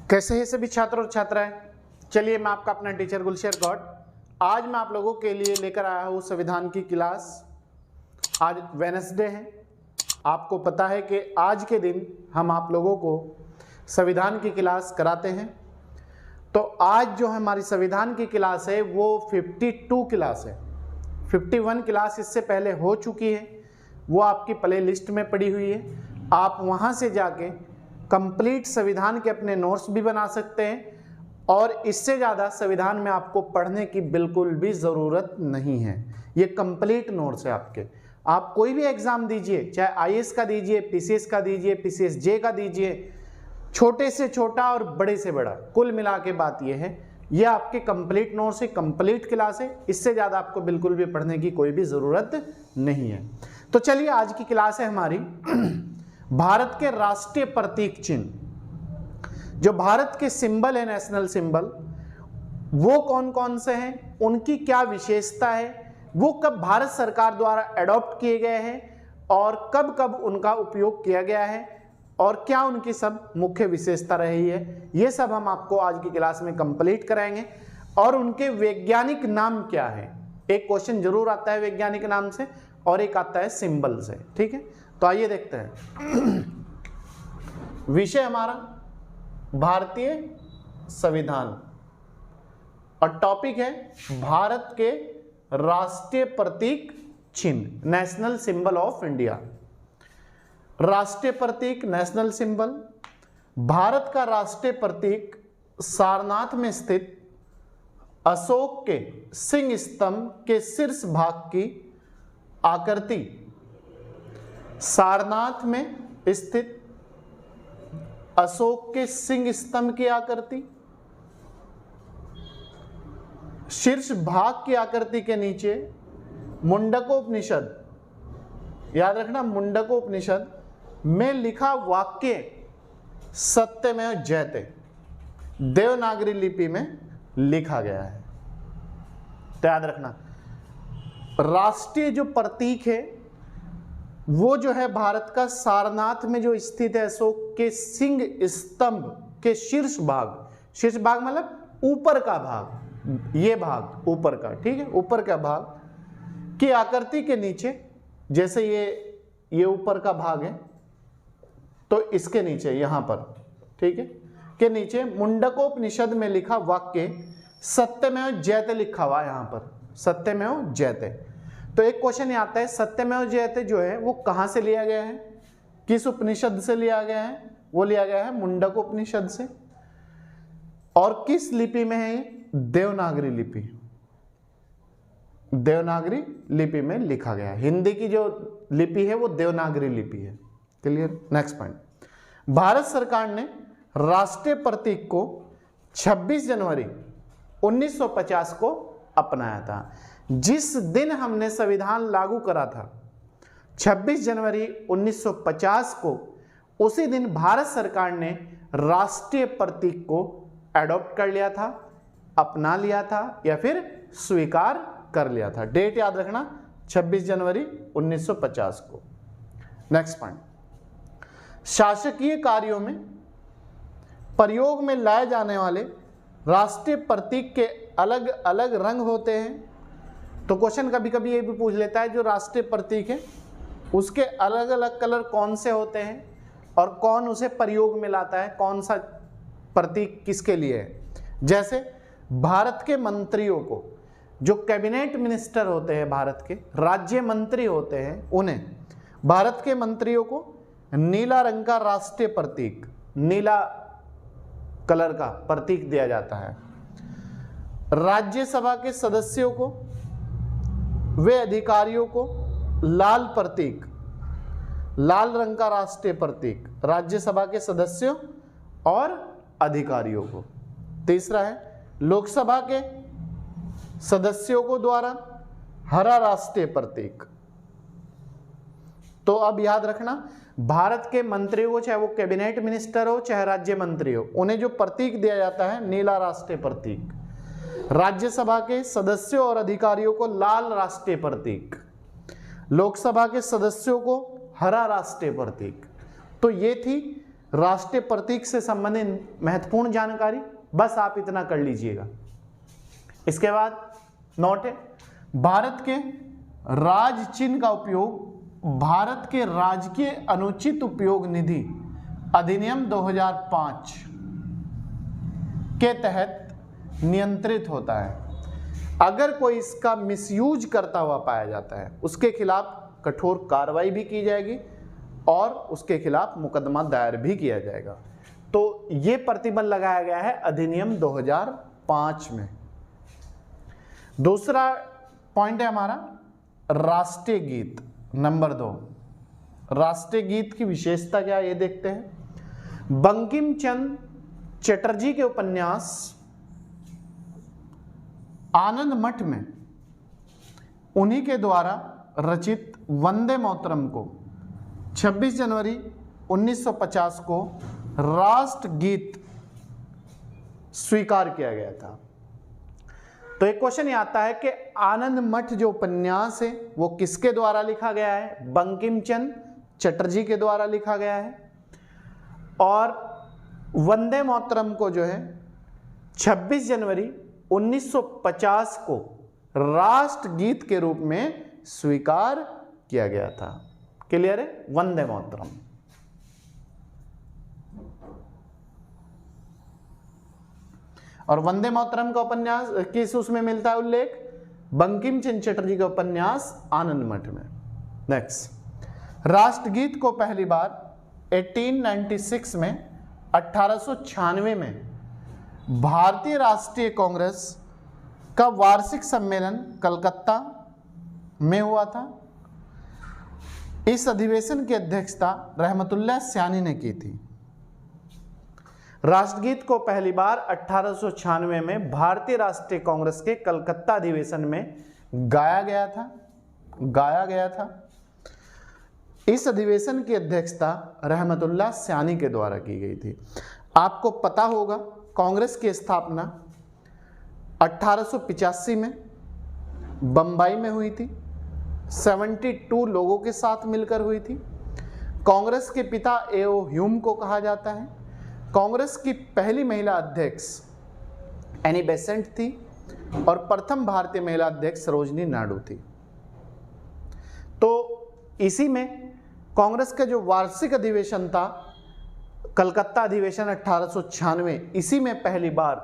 कैसे हैं सभी छात्र और छात्राएं। चलिए, मैं आपका अपना टीचर गुलशेर गौड आज मैं आप लोगों के लिए लेकर आया हूँ संविधान की क्लास। आज वेडनेसडे है। आपको पता है कि आज के दिन हम आप लोगों को संविधान की क्लास कराते हैं। तो आज जो हमारी संविधान की क्लास है वो 52 क्लास है। 51 क्लास इससे पहले हो चुकी है, वो आपकी प्ले लिस्ट में पड़ी हुई है। आप वहाँ से जाके कंप्लीट संविधान के अपने नोट्स भी बना सकते हैं और इससे ज़्यादा संविधान में आपको पढ़ने की बिल्कुल भी ज़रूरत नहीं है। ये कंप्लीट नोट्स है आपके। आप कोई भी एग्ज़ाम दीजिए, चाहे आईएएस का दीजिए, पीसीएस का दीजिए, पीसीएसजे का दीजिए, छोटे से छोटा और बड़े से बड़ा, कुल मिला के बात ये है, ये आपके कंप्लीट नोट्स है, कंप्लीट क्लास है। इससे ज़्यादा आपको बिल्कुल भी पढ़ने की कोई भी ज़रूरत नहीं है। तो चलिए, आज की क्लास है हमारी भारत के राष्ट्रीय प्रतीक चिन्ह। जो भारत के सिंबल है, नेशनल सिंबल, वो कौन कौन से हैं, उनकी क्या विशेषता है, वो कब भारत सरकार द्वारा एडॉप्ट किए गए हैं और कब कब उनका उपयोग किया गया है और क्या उनकी सब मुख्य विशेषता रही है, ये सब हम आपको आज की क्लास में कंप्लीट कराएंगे। और उनके वैज्ञानिक नाम क्या है, एक क्वेश्चन जरूर आता है वैज्ञानिक नाम से और एक आता है सिंबल से। ठीक है, तो आइए देखते हैं। विषय हमारा भारतीय संविधान और टॉपिक है भारत के राष्ट्रीय प्रतीक चिन्ह, नेशनल सिंबल ऑफ इंडिया। राष्ट्रीय प्रतीक, नेशनल सिंबल। भारत का राष्ट्रीय प्रतीक सारनाथ में स्थित अशोक के सिंह स्तंभ के शीर्ष भाग की आकृति, सारनाथ में स्थित अशोक के सिंह स्तंभ की आकृति, शीर्ष भाग की आकृति के नीचे मुंडकोपनिषद, याद रखना, मुंडकोपनिषद में लिखा वाक्य सत्यमेव जयते देवनागरी लिपि में लिखा गया है। तो याद रखना, राष्ट्रीय जो प्रतीक है वो जो है भारत का सारनाथ में जो स्थित है अशोक के सिंह स्तंभ के शीर्ष भाग, शीर्ष भाग मतलब ऊपर का भाग, ये भाग ऊपर का, ठीक है, ऊपर का भाग की आकृति के नीचे, जैसे ये ऊपर का भाग है तो इसके नीचे यहां पर, ठीक है, के नीचे मुंडकोपनिषद में लिखा वाक्य सत्यमेव जयते लिखा हुआ है, यहां पर सत्यमेव जयते। तो एक क्वेश्चन ये आता है, सत्यमेव जयते जो है वो कहां से लिया गया है, किस उपनिषद से लिया गया है? वो लिया गया है मुंडकोपनिषद से। और किस लिपि में है ये? देवनागरी लिपि, देवनागरी लिपि में लिखा गया है। हिंदी की जो लिपि है वो देवनागरी लिपि है। क्लियर? नेक्स्ट पॉइंट, भारत सरकार ने राष्ट्रीय प्रतीक को 26 जनवरी 1950 को अपनाया था। जिस दिन हमने संविधान लागू करा था 26 जनवरी 1950 को, उसी दिन भारत सरकार ने राष्ट्रीय प्रतीक को एडॉप्ट कर लिया था, अपना लिया था या फिर स्वीकार कर लिया था। डेट याद रखना, 26 जनवरी 1950 को। नेक्स्ट पॉइंट, शासकीय कार्यों में प्रयोग में लाए जाने वाले राष्ट्रीय प्रतीक के अलग अलग रंग होते हैं। तो क्वेश्चन कभी कभी ये भी पूछ लेता है, जो राष्ट्रीय प्रतीक है उसके अलग अलग कलर कौन से होते हैं और कौन उसे प्रयोग में लाता है, कौन सा प्रतीक किसके लिए है। जैसे भारत के मंत्रियों को, जो कैबिनेट मिनिस्टर होते हैं, भारत के राज्य मंत्री होते हैं, उन्हें, भारत के मंत्रियों को नीला रंग का राष्ट्रीय प्रतीक, नीला कलर का प्रतीक दिया जाता है। राज्यसभा के सदस्यों को, वे अधिकारियों को लाल प्रतीक, लाल रंग का राष्ट्रीय प्रतीक, राज्यसभा के सदस्यों और अधिकारियों को। तीसरा है, लोकसभा के सदस्यों को द्वारा हरा राष्ट्रीय प्रतीक। तो अब याद रखना, भारत के मंत्रियों को, चाहे वो कैबिनेट मिनिस्टर हो चाहे राज्य मंत्री हो, उन्हें जो प्रतीक दिया जाता है नीला राष्ट्रीय प्रतीक। राज्यसभा के सदस्यों और अधिकारियों को लाल राष्ट्रीय प्रतीक, लोकसभा के सदस्यों को हरा राष्ट्रीय प्रतीक। तो ये थी राष्ट्रीय प्रतीक से संबंधित महत्वपूर्ण जानकारी, बस आप इतना कर लीजिएगा। इसके बाद नोट है, भारत के राज चिन्ह का उपयोग भारत के राजकीय अनुचित उपयोग निधि अधिनियम 2005 के तहत नियंत्रित होता है। अगर कोई इसका मिसयूज करता हुआ पाया जाता है उसके खिलाफ कठोर कार्रवाई भी की जाएगी और उसके खिलाफ मुकदमा दायर भी किया जाएगा। तो ये प्रतिबंध लगाया गया है अधिनियम 2005 में। दूसरा पॉइंट है हमारा राष्ट्रीय गीत। नंबर 2, राष्ट्रीय गीत की विशेषता क्या है ये देखते हैं। बंकिम चंद्र चटर्जी के उपन्यास आनंद मठ में उन्हीं के द्वारा रचित वंदे मातरम को 26 जनवरी 1950 को राष्ट्र गीत स्वीकार किया गया था। तो एक क्वेश्चन ये आता है कि आनंद मठ जो उपन्यास है वो किसके द्वारा लिखा गया है? बंकिम चंद्र चटर्जी के द्वारा लिखा गया है। और वंदे मातरम को जो है 26 जनवरी 1950 को राष्ट्र गीत के रूप में स्वीकार किया गया था। क्लियर है? वंदे मातरम। और वंदे मातरम का उपन्यास किस उसमें मिलता है उल्लेख? बंकिम चंद्र चटर्जी का उपन्यास आनंद मठ में। नेक्स्ट, राष्ट्रगीत को पहली बार 1896 में 1896 में भारतीय राष्ट्रीय कांग्रेस का वार्षिक सम्मेलन कलकत्ता में हुआ था। इस अधिवेशन की अध्यक्षता रहमतुल्लाह सयानी ने की थी। राष्ट्रगीत को पहली बार 1896 में भारतीय राष्ट्रीय कांग्रेस के कलकत्ता अधिवेशन में गाया गया था। इस अधिवेशन की अध्यक्षता रहमतुल्लाह सयानी के द्वारा की गई थी। आपको पता होगा कांग्रेस की स्थापना 1885 में बंबई में हुई थी। 72 लोगों के साथ मिलकर हुई थी। कांग्रेस के पिता एओ ह्यूम को कहा जाता है। कांग्रेस की पहली महिला अध्यक्ष एनी बेसेंट थी और प्रथम भारतीय महिला अध्यक्ष सरोजनी नायडू थी। तो इसी में कांग्रेस का जो वार्षिक अधिवेशन था कलकत्ता अधिवेशन 1896, इसी में पहली बार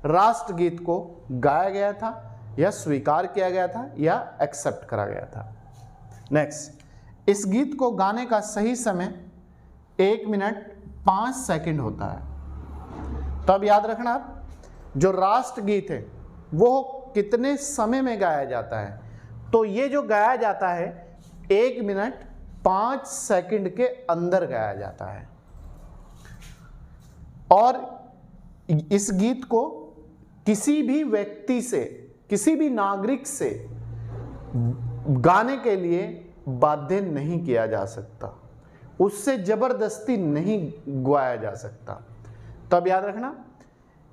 राष्ट्रगीत को गाया गया था या स्वीकार किया गया था या एक्सेप्ट करा गया था। नेक्स्ट, इस गीत को गाने का सही समय 1 मिनट 5 सेकंड होता है। तो अब याद रखना, जो राष्ट्रगीत है वो कितने समय में गाया जाता है? तो ये जो गाया जाता है 1 मिनट 5 सेकंड के अंदर गाया जाता है। और इस गीत को किसी भी व्यक्ति से, किसी भी नागरिक से गाने के लिए बाध्य नहीं किया जा सकता, उससे जबरदस्ती नहीं गाया जा सकता। तो अब याद रखना,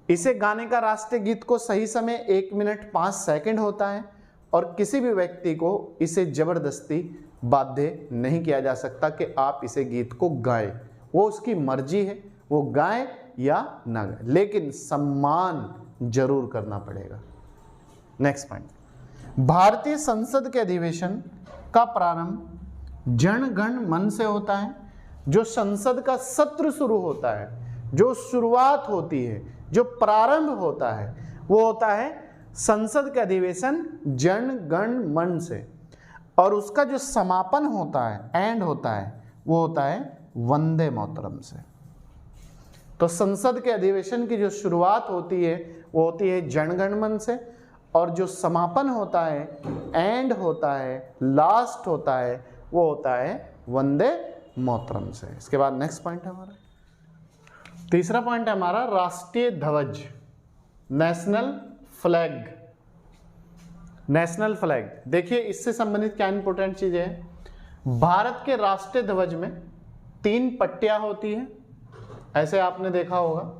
इसे गाने का राष्ट्रीय गीत को सही समय 1 मिनट 5 सेकंड होता है और किसी भी व्यक्ति को इसे जबरदस्ती बाध्य नहीं किया जा सकता कि आप इसे गीत को गाएं। वो उसकी मर्जी है, वो गाएं या ना गाएं, लेकिन सम्मान जरूर करना पड़ेगा। नेक्स्ट पॉइंट, भारतीय संसद के अधिवेशन का प्रारंभ जन गण मन से होता है। जो संसद का सत्र शुरू होता है, जो शुरुआत होती है, जो प्रारंभ होता है, वो होता है संसद का अधिवेशन जन गण मन से। और उसका जो समापन होता है, एंड होता है, वो होता है वंदे मातरम से। तो संसद के अधिवेशन की जो शुरुआत होती है वो होती है जन गण मन से, और जो समापन होता है, एंड होता है, लास्ट होता है, वो होता है वंदे मातरम से। इसके बाद नेक्स्ट पॉइंट है हमारा, तीसरा पॉइंट है हमारा राष्ट्रीय ध्वज, नेशनल फ्लैग। नेशनल फ्लैग देखिए, इससे संबंधित क्या इंपॉर्टेंट चीजें हैं। भारत के राष्ट्रीय ध्वज में 3 पट्टियां होती हैं, ऐसे आपने देखा होगा।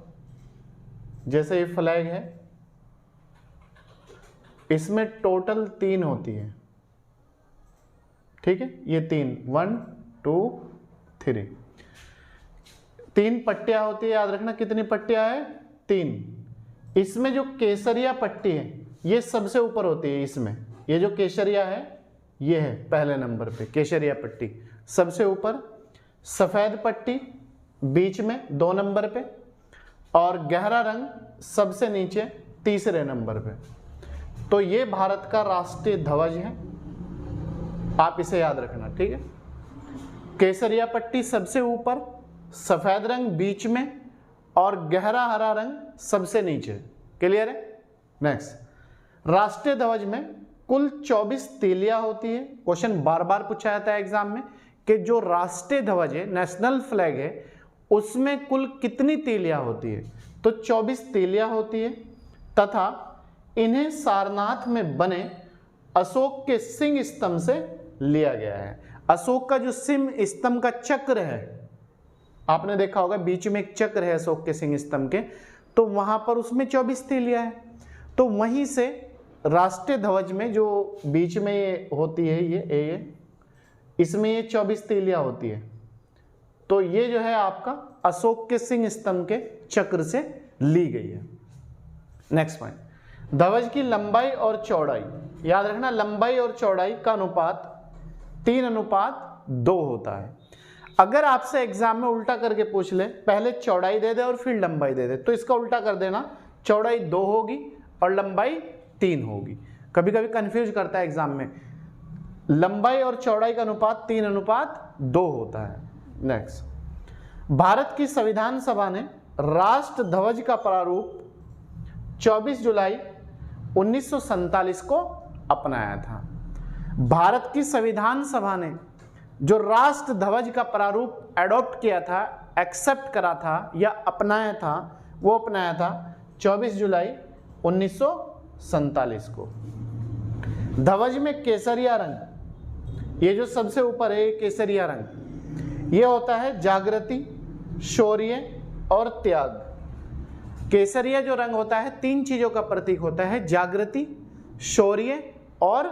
जैसे ये फ्लैग है, इसमें टोटल 3 होती है, ठीक है, ये 3, 1 2 3 3 पट्टियां होती है, याद रखना कितनी पट्टियां है 3। इसमें जो केसरिया पट्टी है ये सबसे ऊपर होती है, इसमें ये जो केसरिया है ये है पहले नंबर पे, केसरिया पट्टी सबसे ऊपर, सफेद पट्टी बीच में 2 नंबर पे, और गहरा रंग सबसे नीचे तीसरे नंबर पे। तो ये भारत का राष्ट्रीय ध्वज है, आप इसे याद रखना, ठीक है। केसरिया पट्टी सबसे ऊपर, सफेद रंग बीच में और गहरा हरा रंग सबसे नीचे। क्लियर है। नेक्स्ट, राष्ट्रीय ध्वज में कुल 24 तीलियां होती है। क्वेश्चन बार बार पूछा जाता है एग्जाम में कि जो राष्ट्रीय ध्वज है, नेशनल फ्लैग है, उसमें कुल कितनी तीलियां होती है? तो 24 तीलियां होती है तथा इन्हें सारनाथ में बने अशोक के सिंह स्तंभ से लिया गया है। अशोक का जो सिंह स्तंभ का चक्र है, आपने देखा होगा बीच में एक चक्र है अशोक के सिंह स्तंभ के, तो वहां पर उसमें 24 तीलियां है। तो वहीं से राष्ट्रीय ध्वज में जो बीच में ये होती है, ये इसमें ये 24 तीलियां होती है। तो ये जो है आपका अशोक के सिंह स्तंभ के चक्र से ली गई है। नेक्स्ट पॉइंट, ध्वज की लंबाई और चौड़ाई, याद रखना लंबाई और चौड़ाई का अनुपात 3:2 होता है। अगर आपसे एग्जाम में उल्टा करके पूछ ले, पहले चौड़ाई दे दे और फिर लंबाई दे दे, तो इसका उल्टा कर देना, चौड़ाई 2 होगी और लंबाई 3 होगी। कभी कभी कंफ्यूज करता है एग्जाम में, लंबाई और चौड़ाई का अनुपात 3:2 होता है। नेक्स्ट, भारत की संविधान सभा ने राष्ट्र ध्वज का प्रारूप 24 जुलाई 1947 को अपनाया था। भारत की संविधान सभा ने जो राष्ट्र ध्वज का प्रारूप एडॉप्ट किया था, एक्सेप्ट करा था या अपनाया था, वो अपनाया था 24 जुलाई 1947 को। ध्वज में केसरिया रंग, ये जो सबसे ऊपर है केसरिया रंग, ये होता है जागृति, शौर्य और त्याग। केसरिया जो रंग होता है 3 चीजों का प्रतीक होता है, जागृति, शौर्य और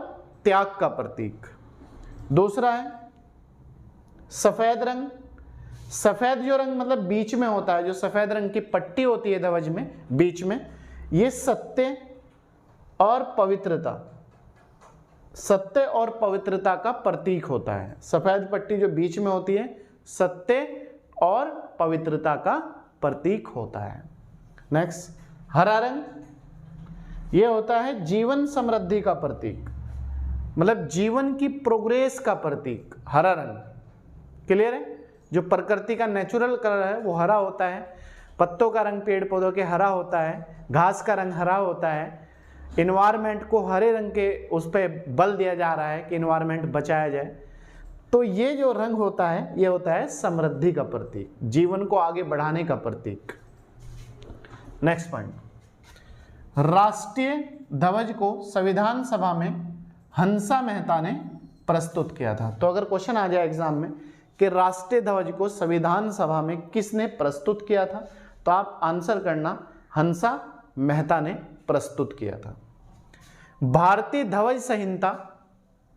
त्याग का प्रतीक। दूसरा है सफेद रंग। सफेद जो रंग मतलब बीच में होता है, जो सफेद रंग की पट्टी होती है ध्वज में बीच में, ये सत्य और पवित्रता, सत्य और पवित्रता का प्रतीक होता है। सफेद पट्टी जो बीच में होती है सत्य और पवित्रता का प्रतीक होता है। नेक्स्ट, हरा रंग, ये होता है जीवन समृद्धि का प्रतीक, मतलब जीवन की प्रोग्रेस का प्रतीक, हरा रंग। क्लियर है। जो प्रकृति का नेचुरल कलर है वो हरा होता है, पत्तों का रंग पेड़ पौधों के हरा होता है, घास का रंग हरा होता है, इन्वायरमेंट को हरे रंग के उस पर बल दिया जा रहा है कि इन्वायरमेंट बचाया जाए। तो ये जो रंग होता है ये होता है समृद्धि का प्रतीक, जीवन को आगे बढ़ाने का प्रतीक। नेक्स्ट पॉइंट, राष्ट्रीय ध्वज को संविधान सभा में हंसा मेहता ने प्रस्तुत किया था। तो अगर क्वेश्चन आ जाए एग्जाम में कि राष्ट्रीय ध्वज को संविधान सभा में किसने प्रस्तुत किया था, तो आप आंसर करना हंसा मेहता ने प्रस्तुत किया था। भारतीय ध्वज संहिता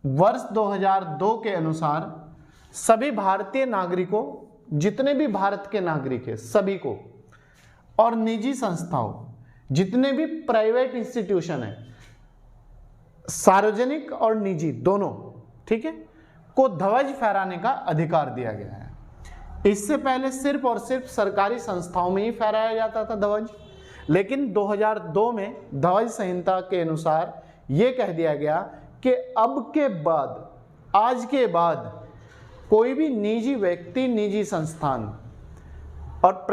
वर्ष 2002 के अनुसार सभी भारतीय नागरिकों, जितने भी भारत के नागरिक हैं सभी को, और निजी संस्थाओं, जितने भी प्राइवेट इंस्टीट्यूशन है, सार्वजनिक और निजी दोनों, ठीक है, को ध्वज फहराने का अधिकार दिया गया है। इससे पहले सिर्फ और सिर्फ सरकारी संस्थाओं में ही फहराया जाता था ध्वज, लेकिन 2002 में ध्वज संहिता के अनुसार यह कह दिया गया कि अब के बाद, आज के बाद कोई भी निजी व्यक्ति, निजी संस्थान और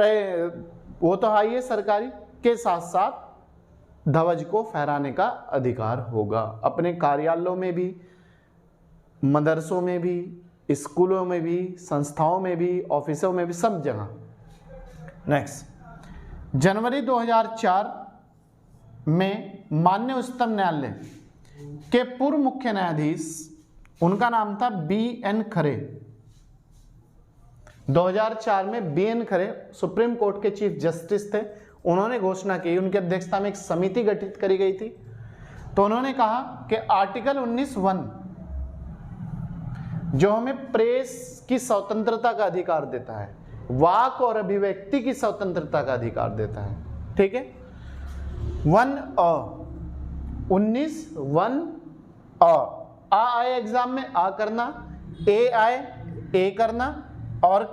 वो तो है ही सरकारी के साथ साथ ध्वज को फहराने का अधिकार होगा, अपने कार्यालयों में भी, मदरसों में भी, स्कूलों में भी, संस्थाओं में भी, ऑफिसों में भी, सब जगह। नेक्स्ट, जनवरी 2004 में माननीय उच्चतम न्यायालय के पूर्व मुख्य न्यायाधीश, उनका नाम था BN खरे। 2004 में BN खरे सुप्रीम कोर्ट के चीफ जस्टिस थे। उन्होंने घोषणा की, उनकी अध्यक्षता में एक समिति गठित करी गई थी। तो उन्होंने कहा कि आर्टिकल 19(1) जो हमें प्रेस की स्वतंत्रता का अधिकार देता है, वाक और अभिव्यक्ति की स्वतंत्रता का अधिकार देता है, ठीक है। 19 आ आए एग्जाम में आ करना, ए आए ए करना, और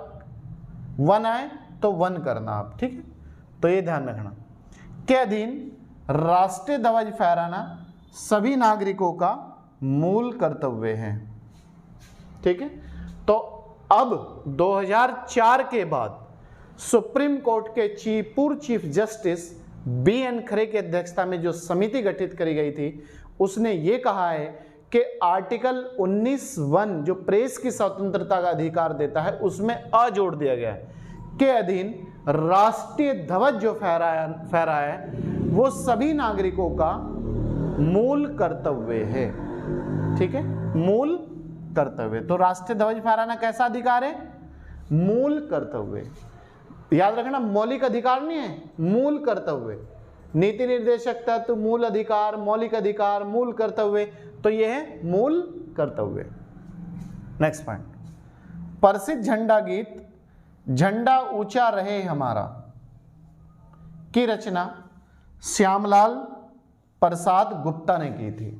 1 आए तो 1 करना आप, ठीक है। तो ये ध्यान रखना के अधीन राष्ट्रीय ध्वज फहराना सभी नागरिकों का मूल कर्तव्य है, ठीक है। तो अब 2004 के बाद सुप्रीम कोर्ट के पूर्व चीफ जस्टिस B.N. खरे की अध्यक्षता में जो समिति गठित करी गई थी, उसने ये कहा है कि आर्टिकल 19(1) जो प्रेस की स्वतंत्रता का अधिकार देता है, उसमें अ जोड़ दिया गया है के अधीन राष्ट्रीय ध्वज जो फहराया है वो सभी नागरिकों का मूल कर्तव्य है, ठीक है, मूल कर्तव्य। तो राष्ट्रीय ध्वज फहराना कैसा अधिकार है? मूल कर्तव्य। याद रखना, मौलिक अधिकार नहीं है, मूल कर्तव्य। नीति निर्देशक तत्व, मूल अधिकार, मौलिक अधिकार, मूल कर्तव्य, तो यह है मूल कर्तव्य। नेक्स्ट पॉइंट, प्रसिद्ध झंडा गीत झंडा ऊंचा रहे हमारा की रचना श्यामलाल प्रसाद गुप्ता ने की थी।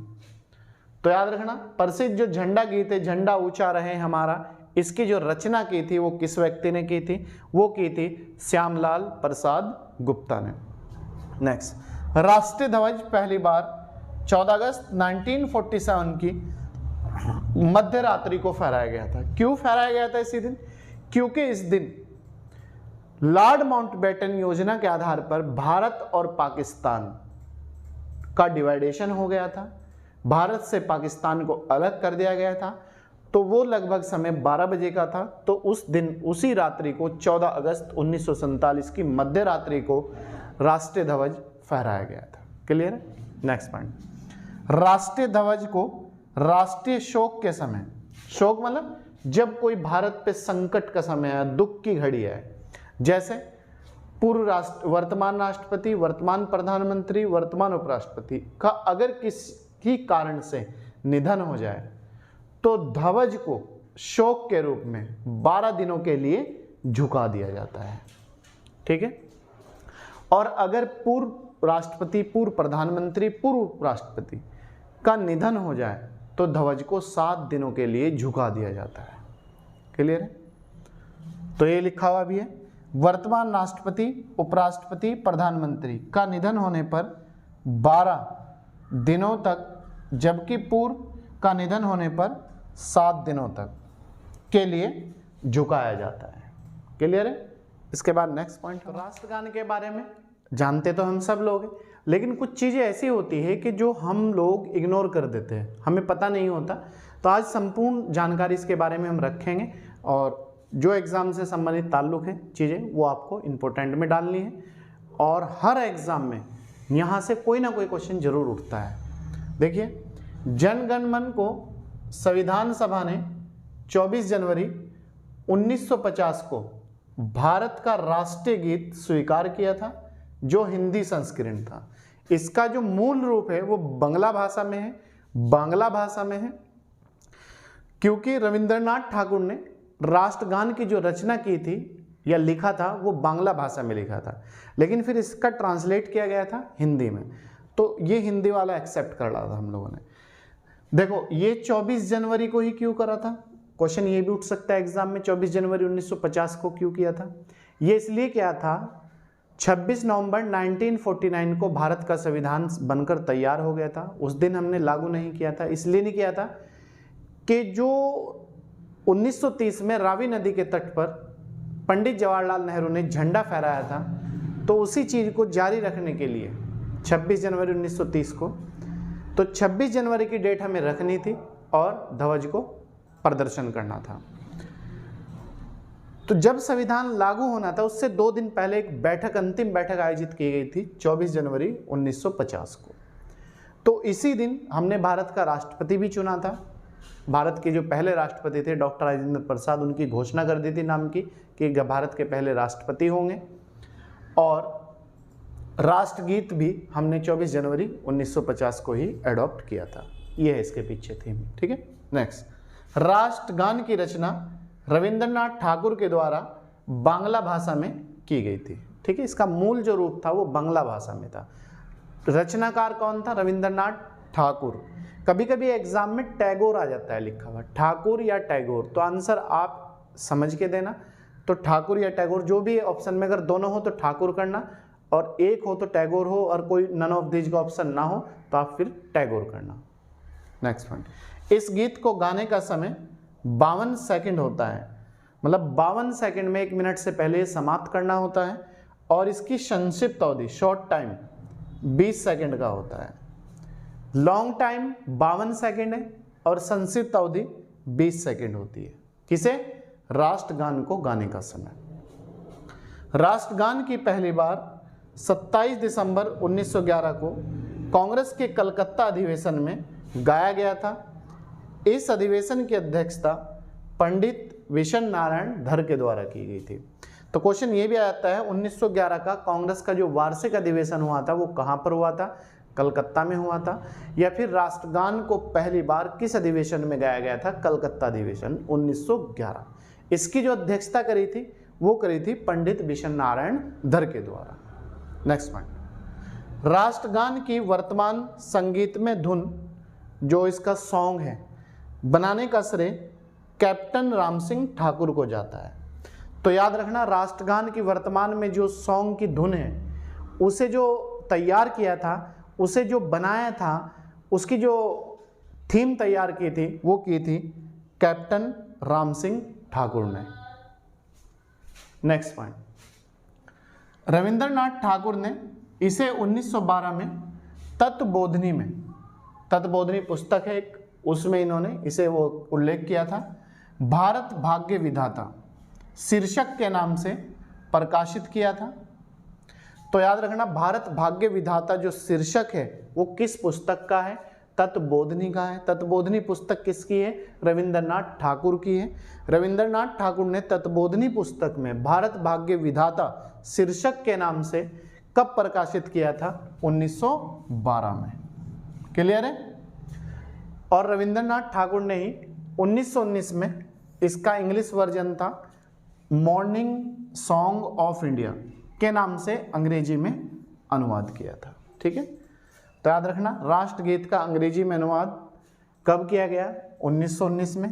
तो याद रखना, प्रसिद्ध जो झंडा गीत है झंडा ऊंचा रहे हमारा, इसकी जो रचना की थी वो किस व्यक्ति ने की थी? वो की थी श्यामलाल प्रसाद गुप्ता ने। नेक्स्ट, राष्ट्रीय ध्वज पहली बार 14 अगस्त 1947 की मध्य रात्रि को फहराया गया था। क्यों फहराया गया था इसी दिन? क्योंकि इस दिन लॉर्ड माउंटबेटन योजना के आधार पर भारत और पाकिस्तान का डिवाइडेशन हो गया था, भारत से पाकिस्तान को अलग कर दिया गया था। तो वो लगभग समय 12 बजे का था। तो उस दिन, उसी रात्रि को 14 अगस्त 1947 की मध्य रात्रि को राष्ट्रीय ध्वज फहराया गया था। क्लियर है? नेक्स्ट पॉइंट, राष्ट्रीय ध्वज को राष्ट्रीय शोक के समय, शोक मतलब जब कोई भारत पे संकट का समय है, दुख की घड़ी है, जैसे वर्तमान राष्ट्रपति, वर्तमान प्रधानमंत्री, वर्तमान उपराष्ट्रपति का अगर किसी कारण से निधन हो जाए तो ध्वज को शोक के रूप में 12 दिनों के लिए झुका दिया जाता है, ठीक है। और अगर पूर्व राष्ट्रपति, पूर्व प्रधानमंत्री, पूर्व राष्ट्रपति का निधन हो जाए तो ध्वज को 7 दिनों के लिए झुका दिया जाता है। क्लियर है? तो ये लिखा हुआ भी है, वर्तमान राष्ट्रपति, उपराष्ट्रपति, प्रधानमंत्री का निधन होने पर 12 दिनों तक, जबकि पूर्व का निधन होने पर 7 दिनों तक के लिए झुकाया जाता है। क्लियर है? इसके बाद नेक्स्ट पॉइंट, राष्ट्रगान के बारे में जानते तो हम सब लोग हैं, लेकिन कुछ चीज़ें ऐसी होती है कि जो हम लोग इग्नोर कर देते हैं, हमें पता नहीं होता। तो आज संपूर्ण जानकारी इसके बारे में हम रखेंगे, और जो एग्ज़ाम से संबंधित ताल्लुक़ है चीज़ें वो आपको इम्पोर्टेंट में डालनी है। और हर एग्ज़ाम में यहाँ से कोई ना कोई क्वेश्चन जरूर उठता है। देखिए, जन गण मन को संविधान सभा ने 24 जनवरी 1950 को भारत का राष्ट्रीय गीत स्वीकार किया था, जो हिंदी संस्करण था। इसका जो मूल रूप है वो बांग्ला भाषा में है, बांग्ला भाषा में है, क्योंकि रविंद्रनाथ ठाकुर ने राष्ट्रगान की जो रचना की थी या लिखा था वो बांग्ला भाषा में लिखा था, लेकिन फिर इसका ट्रांसलेट किया गया था हिंदी में। तो ये हिंदी वाला एक्सेप्ट कर रहा था हम लोगों ने। देखो, ये 24 जनवरी को ही क्यों करा था? क्वेश्चन ये भी उठ सकता है एग्जाम में, 24 जनवरी 1950 को क्यों किया था? ये इसलिए किया था, 26 नवंबर 1949 को भारत का संविधान बनकर तैयार हो गया था। उस दिन हमने लागू नहीं किया था। इसलिए नहीं किया था कि जो 1930 में रावी नदी के तट पर पंडित जवाहरलाल नेहरू ने झंडा फहराया था, तो उसी चीज़ को जारी रखने के लिए 26 जनवरी 1930 को, तो 26 जनवरी की डेट हमें रखनी थी और ध्वज को प्रदर्शन करना था। तो जब संविधान लागू होना था उससे 2 दिन पहले एक बैठक, अंतिम बैठक आयोजित की गई थी 24 जनवरी 1950 को। तो इसी दिन हमने भारत का राष्ट्रपति भी चुना था। भारत के जो पहले राष्ट्रपति थे डॉक्टर राजेंद्र प्रसाद, उनकी घोषणा कर दी थी नाम की कि भारत के पहले राष्ट्रपति होंगे। और राष्ट्रगीत भी हमने 24 जनवरी 1950 को ही एडॉप्ट किया था। ये है इसके पीछे थीम, ठीक है। नेक्स्ट, राष्ट्रगान की रचना रविंद्रनाथ ठाकुर के द्वारा बांग्ला भाषा में की गई थी। ठीक है, इसका मूल जो रूप था वो बांग्ला भाषा में था। रचनाकार कौन था? रविंद्रनाथ ठाकुर। कभी कभी एग्जाम में टैगोर आ जाता है लिखा हुआ, ठाकुर या टैगोर, तो आंसर आप समझ के देना। तो ठाकुर या टैगोर, जो भी ऑप्शन में अगर दोनों हो तो ठाकुर करना, और एक हो तो टैगोर हो, और कोई नन ऑफ दीज का ऑप्शन ना हो तो आप फिर टैगोर करना। नेक्स्ट पॉइंट, इस गीत को गाने का समय 52 सेकंड होता है, मतलब 52 सेकंड में 1 मिनट से पहले समाप्त करना होता है, और इसकी संक्षिप्त अवधि शॉर्ट टाइम 20 सेकंड का होता है। लॉन्ग टाइम 52 सेकंड है और संक्षिप्त अवधि 20 सेकंड होती है। किसे? राष्ट्रगान को गाने का समय। राष्ट्रगान की पहली बार 27 दिसंबर 1911 को कांग्रेस के कलकत्ता अधिवेशन में गाया गया था। इस अधिवेशन की अध्यक्षता पंडित विशन नारायण धर के द्वारा की गई थी। तो क्वेश्चन ये भी आता है 1911 का कांग्रेस का जो वार्षिक अधिवेशन हुआ था वो कहाँ पर हुआ था? कलकत्ता में हुआ था। या फिर राष्ट्रगान को पहली बार किस अधिवेशन में गाया गया था? कलकत्ता अधिवेशन 1911। इसकी जो अध्यक्षता करी थी वो करी थी पंडित विशन नारायण धर के द्वारा। नेक्स्ट पॉइंट, राष्ट्रगान की वर्तमान संगीत में धुन, जो इसका सॉन्ग है, बनाने का श्रेय कैप्टन राम सिंह ठाकुर को जाता है। तो याद रखना, राष्ट्रगान की वर्तमान में जो सॉन्ग की धुन है उसे जो तैयार किया था, उसे जो बनाया था, उसकी जो थीम तैयार की थी वो की थी कैप्टन राम सिंह ठाकुर ने। नेक्स्ट पॉइंट, रविंद्रनाथ ठाकुर ने इसे 1912 में तत्बोधनी पुस्तक है एक, उसमें इन्होंने इसे वो उल्लेख किया था। भारत भाग्य विधाता शीर्षक के नाम से प्रकाशित किया था। तो याद रखना, भारत भाग्य विधाता जो शीर्षक है वो किस पुस्तक का है? तत्बोधनी का है। तत्बोधनी पुस्तक किसकी है? रविंद्रनाथ ठाकुर की है। रविंद्रनाथ ठाकुर ने तत्बोधनी पुस्तक में भारत भाग्य विधाता शीर्षक के नाम से कब प्रकाशित किया था? 1912 में। क्लियर है? और रविंद्रनाथ ठाकुर ने ही 1919 में इसका इंग्लिश वर्जन था मॉर्निंग सॉन्ग ऑफ इंडिया के नाम से अंग्रेजी में अनुवाद किया था। ठीक है, तो याद रखना, राष्ट्रगीत का अंग्रेजी में अनुवाद कब किया गया? 1919 में।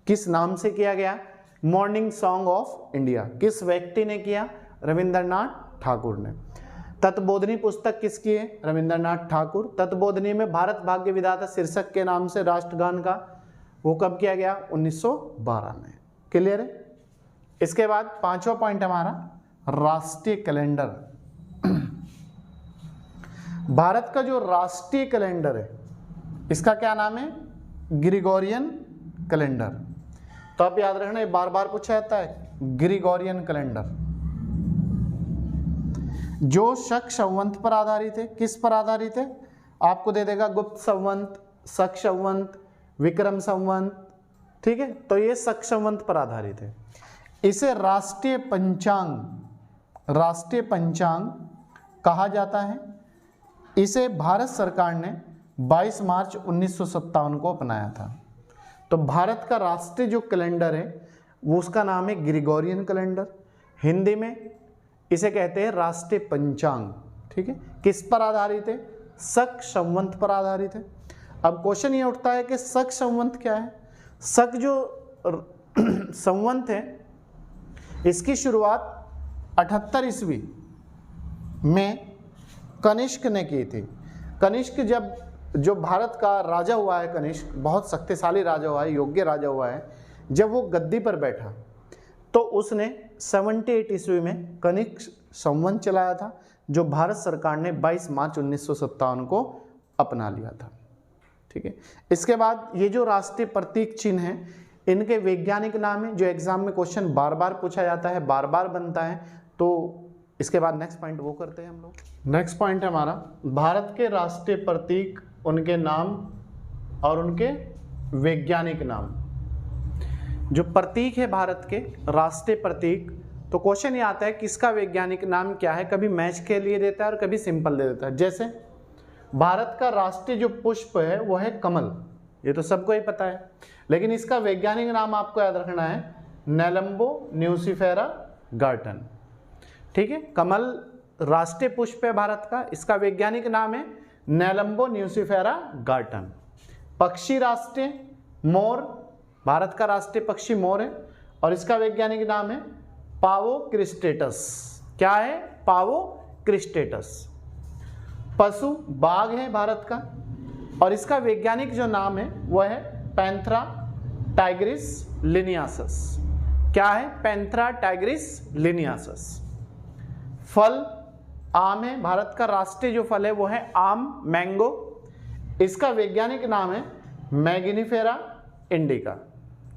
किस नाम से किया गया? Morning song of India. किस व्यक्ति ने किया? रविंद्रनाथ ठाकुर ने। तत्बोधनी पुस्तक किसकी है? रविंद्रनाथ ठाकुर। तत्बोधनी में भारत भाग्य विधाता शीर्षक के नाम से राष्ट्रगान का वो कब किया गया? 1912 में। क्लियर है? इसके बाद 5वां पॉइंट हमारा राष्ट्रीय कैलेंडर। भारत का जो राष्ट्रीय कैलेंडर है इसका क्या नाम है? Gregorian calendar. तो आप याद रखना, ये बार बार पूछा जाता है, ग्रिगोरियन कैलेंडर जो शक संवत पर आधारित है। किस पर आधारित है? आपको दे देगा गुप्त संवत, शक संवत, विक्रम संवत। ठीक है, तो ये शक संवत पर आधारित है। इसे राष्ट्रीय पंचांग कहा जाता है। इसे भारत सरकार ने 22 मार्च 1957 को अपनाया था। तो भारत का राष्ट्रीय जो कैलेंडर है वो उसका नाम है ग्रिगोरियन कैलेंडर। हिंदी में इसे कहते हैं राष्ट्रीय पंचांग। ठीक है, किस पर आधारित है? शक संवत पर आधारित है। अब क्वेश्चन ये उठता है कि शक संवत क्या है? शक जो संवत है इसकी शुरुआत 78 ईस्वी में कनिष्क ने की थी। कनिष्क जो भारत का राजा हुआ है, कनिष्क बहुत शक्तिशाली राजा हुआ है, योग्य राजा हुआ है, जब वो गद्दी पर बैठा तो उसने 78 ईस्वी में कनिष्क संवत चलाया था, जो भारत सरकार ने 22 मार्च 1957 को अपना लिया था। ठीक है, इसके बाद ये जो राष्ट्रीय प्रतीक चिन्ह हैं इनके वैज्ञानिक नाम है, जो एग्जाम में क्वेश्चन बार बार पूछा जाता है, बार बार बनता है। तो इसके बाद नेक्स्ट पॉइंट वो करते हैं हम लोग। नेक्स्ट पॉइंट है हमारा भारत के राष्ट्रीय प्रतीक, उनके नाम और उनके वैज्ञानिक नाम। जो प्रतीक है भारत के राष्ट्रीय प्रतीक, तो क्वेश्चन ये आता है कि इसका वैज्ञानिक नाम क्या है। कभी मैच के लिए देता है और कभी सिंपल दे देता है। जैसे भारत का राष्ट्रीय जो पुष्प है वो है कमल। ये तो सबको ही पता है, लेकिन इसका वैज्ञानिक नाम आपको याद रखना है, नेलम्बो न्यूसिफेरा गार्टन। ठीक है, कमल राष्ट्रीय पुष्प है भारत का, इसका वैज्ञानिक नाम है नेलम्बो न्यूसिफेरा गार्टन। पक्षी राष्ट्रीय मोर, भारत का राष्ट्रीय पक्षी मोर है और इसका वैज्ञानिक नाम है पावो क्रिस्टेटस। क्या है? पावो क्रिस्टेटस। पशु बाघ है भारत का और इसका वैज्ञानिक जो नाम है वह है पैंथरा टाइग्रिस लिनियासस। क्या है? Panthera tigris Linnaeus. फल आम है, भारत का राष्ट्रीय जो फल है वो है आम, मैंगो। इसका वैज्ञानिक नाम है मैग्निफेरा इंडिका।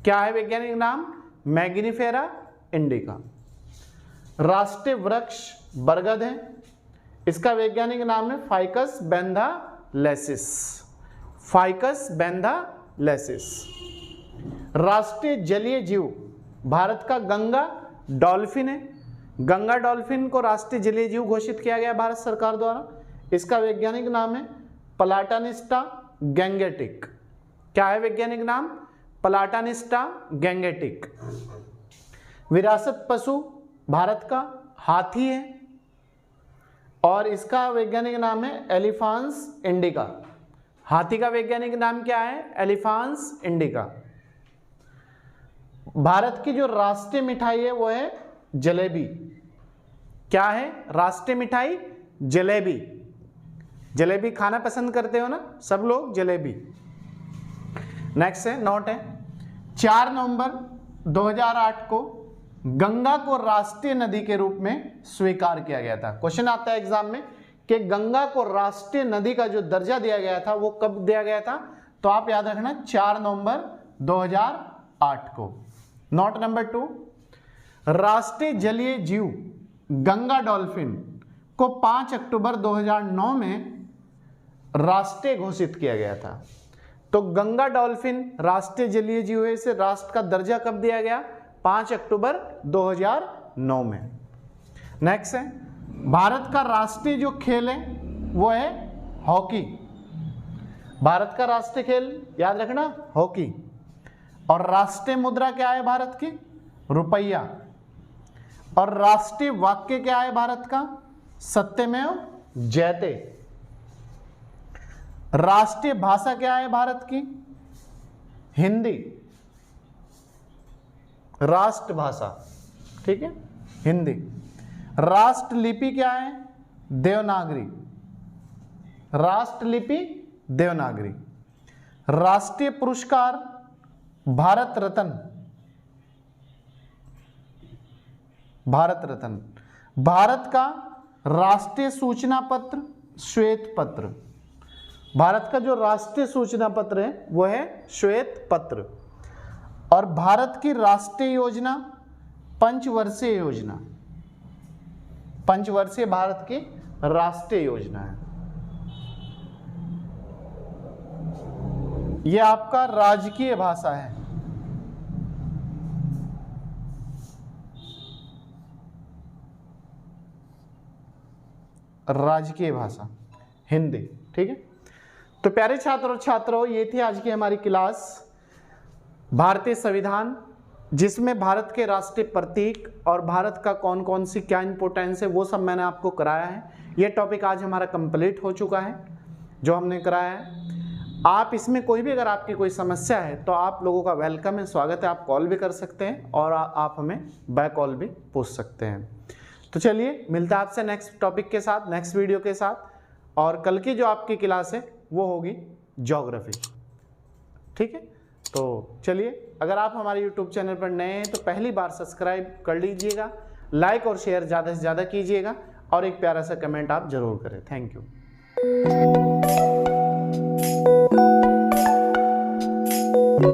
क्या है वैज्ञानिक नाम? Mangifera indica. राष्ट्रीय वृक्ष बरगद है, इसका वैज्ञानिक नाम है फाइकस बेंथालेसिस। फाइकस बेंथालेसिस। राष्ट्रीय जलीय जीव भारत का गंगा डॉल्फिन है, गंगा डॉल्फिन को राष्ट्रीय जलीय जीव घोषित किया गया भारत सरकार द्वारा। इसका वैज्ञानिक नाम है प्लाटानिस्टा गैंगेटिक। क्या है वैज्ञानिक नाम? प्लाटानिस्टा गैंगेटिक। विरासत पशु भारत का हाथी है और इसका वैज्ञानिक नाम है एलिफांस इंडिका। हाथी का वैज्ञानिक नाम क्या है? एलिफांस इंडिका। भारत की जो राष्ट्रीय मिठाई है वो है जलेबी। क्या है राष्ट्रीय मिठाई? जलेबी। जलेबी खाना पसंद करते हो ना सब लोग, जलेबी। नेक्स्ट है नोट है 4 नवंबर 2008 को गंगा को राष्ट्रीय नदी के रूप में स्वीकार किया गया था। क्वेश्चन आता है एग्जाम में कि गंगा को राष्ट्रीय नदी का जो दर्जा दिया गया था वो कब दिया गया था? तो आप याद रखना 4 नवंबर 2008 को। नोट नंबर 2, राष्ट्रीय जलीय जीव गंगा डॉल्फिन को 5 अक्टूबर 2009 में राष्ट्रीय घोषित किया गया था। तो गंगा डॉल्फिन राष्ट्रीय जलीय जीव है, इसे राष्ट्र का दर्जा कब दिया गया? 5 अक्टूबर 2009 में। नेक्स्ट है भारत का राष्ट्रीय जो खेल है वो है हॉकी। भारत का राष्ट्रीय खेल याद रखना हॉकी। और राष्ट्रीय मुद्रा क्या है भारत की? रुपया। और राष्ट्रीय वाक्य क्या है भारत का? सत्यमेव जयते। राष्ट्रीय भाषा क्या है भारत की? हिंदी। राष्ट्रभाषा, ठीक है, हिंदी। राष्ट्रलिपि क्या है? देवनागरी। राष्ट्रलिपि देवनागरी। राष्ट्रीय पुरस्कार भारत रत्न। भारत रत्न। भारत का राष्ट्रीय सूचना पत्र श्वेत पत्र। भारत का जो राष्ट्रीय सूचना पत्र है वो है श्वेत पत्र। और भारत की राष्ट्रीय योजना पंचवर्षीय योजना। पंचवर्षीय भारत की राष्ट्रीय योजना है। यह आपका राजकीय भाषा है। राजकीय भाषा हिंदी, ठीक है। तो प्यारे छात्र और छात्रों, ये थी आज की हमारी क्लास भारतीय संविधान, जिसमें भारत के राष्ट्रीय प्रतीक और भारत का कौन कौन सी क्या इंपॉर्टेंस है वो सब मैंने आपको कराया है। ये टॉपिक आज हमारा कंप्लीट हो चुका है जो हमने कराया है। आप इसमें कोई भी अगर आपकी कोई समस्या है तो आप लोगों का वेलकम है, स्वागत है। आप कॉल भी कर सकते हैं और आप हमें बाय कॉल भी पूछ सकते हैं। तो चलिए मिलता है आपसे नेक्स्ट टॉपिक के साथ, नेक्स्ट वीडियो के साथ। और कल की जो आपकी क्लास है वो होगी ज्योग्राफी, ठीक है। तो चलिए, अगर आप हमारे YouTube चैनल पर नए हैं तो पहली बार सब्सक्राइब कर लीजिएगा, लाइक और शेयर ज़्यादा से ज़्यादा कीजिएगा और एक प्यारा सा कमेंट आप जरूर करें। Thank you.